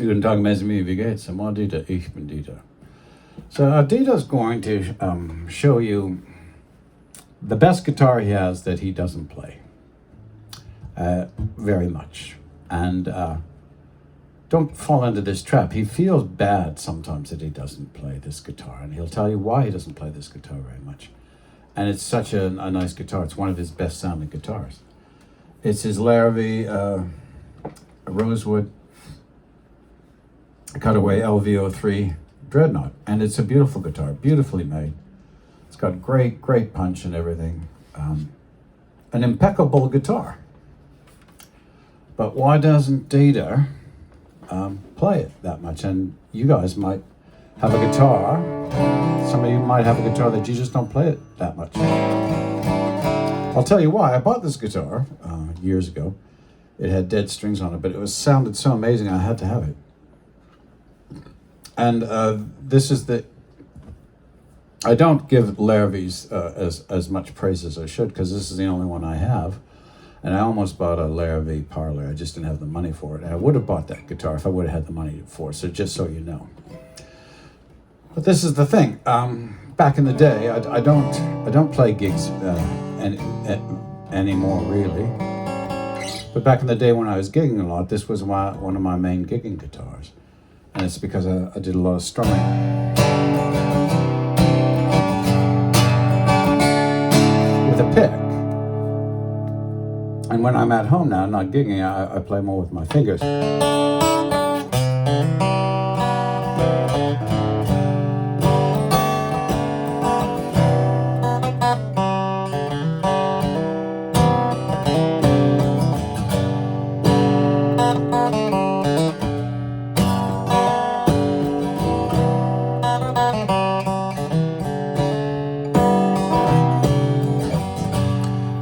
Guten Tag, mir, wie geht's? I'm Dieter, ich bin Dieter. So Dieter's going to show you the best guitar he has that he doesn't play very much. And don't fall into this trap. He feels bad sometimes that he doesn't play this guitar, and he'll tell you why he doesn't play this guitar very much. And it's such a nice guitar. It's one of his best sounding guitars. It's his Larrivee Rosewood Cutaway LV03 Dreadnought, and it's a beautiful guitar, beautifully made. It's got great punch and everything. An impeccable guitar. But why doesn't Dieter play it that much? And you guys might have a guitar. Some of you might have a guitar that you just don't play it that much. I'll tell you why. I bought this guitar years ago. It had dead strings on it, but it sounded so amazing I had to have it. And this is I don't give Larrivees as much praise as I should, because this is the only one I have. And I almost bought a Larrivee Parlor. I just didn't have the money for it. And I would have bought that guitar if I would have had the money for it, so just so you know. But this is the thing. Back in the day, I don't play gigs anymore, really. But back in the day when I was gigging a lot, this was one of my main gigging guitars. And it's because I did a lot of strumming with a pick. And when I'm at home now, not gigging, I play more with my fingers.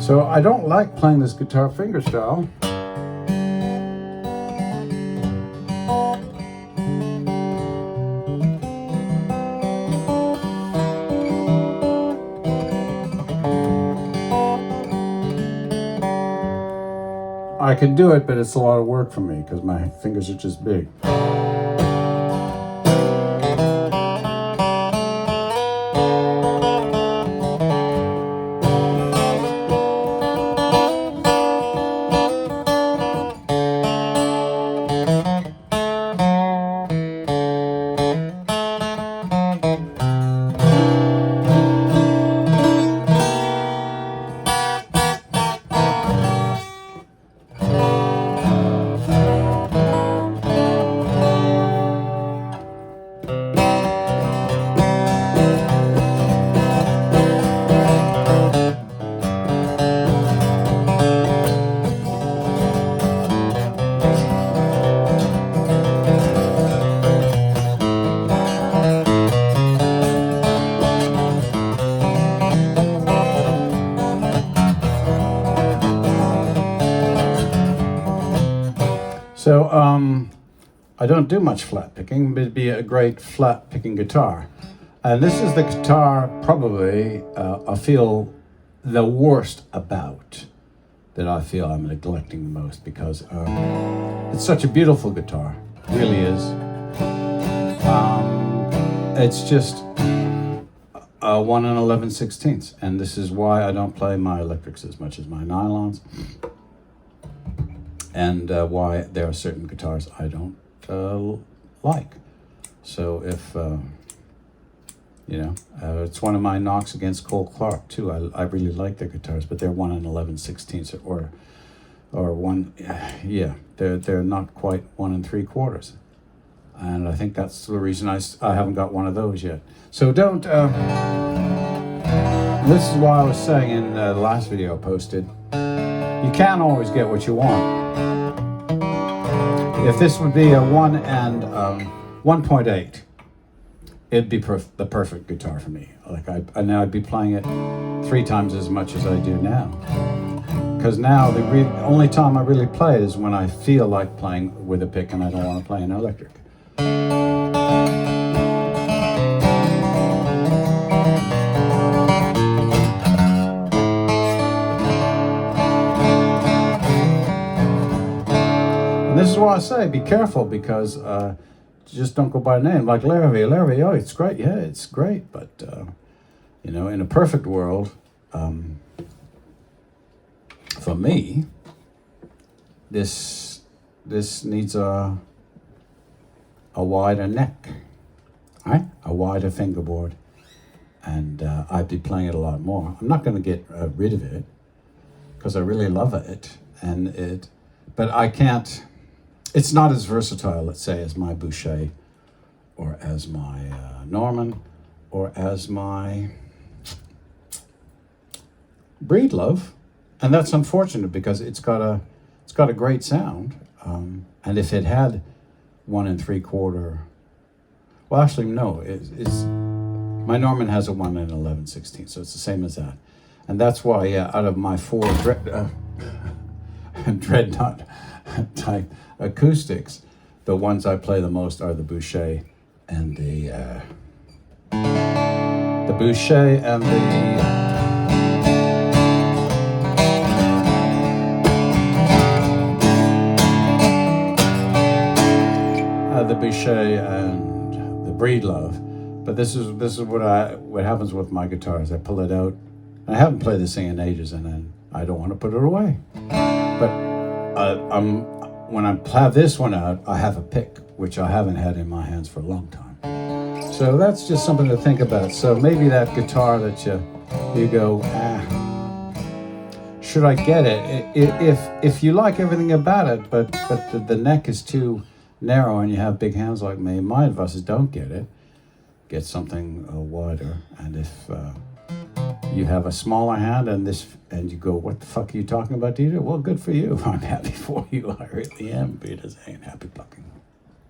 So I don't like playing this guitar fingerstyle. I can do it, but it's a lot of work for me because my fingers are just big. So I don't do much flat picking, but it'd be a great flat picking guitar. And this is the guitar probably I feel the worst about, that I feel I'm neglecting the most, because it's such a beautiful guitar, it really is. It's just 1 11/16, and this is why I don't play my electrics as much as my nylons. And why there are certain guitars I don't like. So if, it's one of my knocks against Cole Clark too. I really like their guitars, but they're 1 11/16 or 1, they're not quite 1 3/4. And I think that's the reason I haven't got one of those yet. So don't, this is why I was saying in the last video I posted, you can't always get what you want. If this would be a 1.8, it'd be the perfect guitar for me. Like I'd be playing it 3 times as much as I do now. Because now the only time I really play it is when I feel like playing with a pick and I don't want to play an electric. This is why I say be careful, because just don't go by name. Like Larrivee. Larrivee, oh, it's great. Yeah, it's great. But, you know, in a perfect world, for me, this needs a wider neck, right? A wider fingerboard. And I'd be playing it a lot more. I'm not going to get rid of it, because I really love it. But I can't, it's not as versatile, let's say, as my Boucher, or as my Norman, or as my Breedlove. And that's unfortunate, because it's got a great sound. And if it had 1 3/4, well, actually, no, it's my Norman has a 1 11/16, so it's the same as that. And that's why, yeah, out of my 4 Dreadnought type acoustics, the ones I play the most are the Boucher and the Boucher and the Boucher and the Breedlove. But this is what happens with my guitars. I pull it out. I haven't played this thing in ages, and then I don't want to put it away. But when I have this one out, I have a pick, which I haven't had in my hands for a long time. So that's just something to think about. So maybe that guitar that you go, should I get it? If you like everything about it, but the neck is too narrow and you have big hands like me, my advice is don't get it. Get something wider. And if you have a smaller hand and you go, what the fuck are you talking about, Dieter? Well, good for you. I'm happy for you. I really am. Peter saying happy plucking.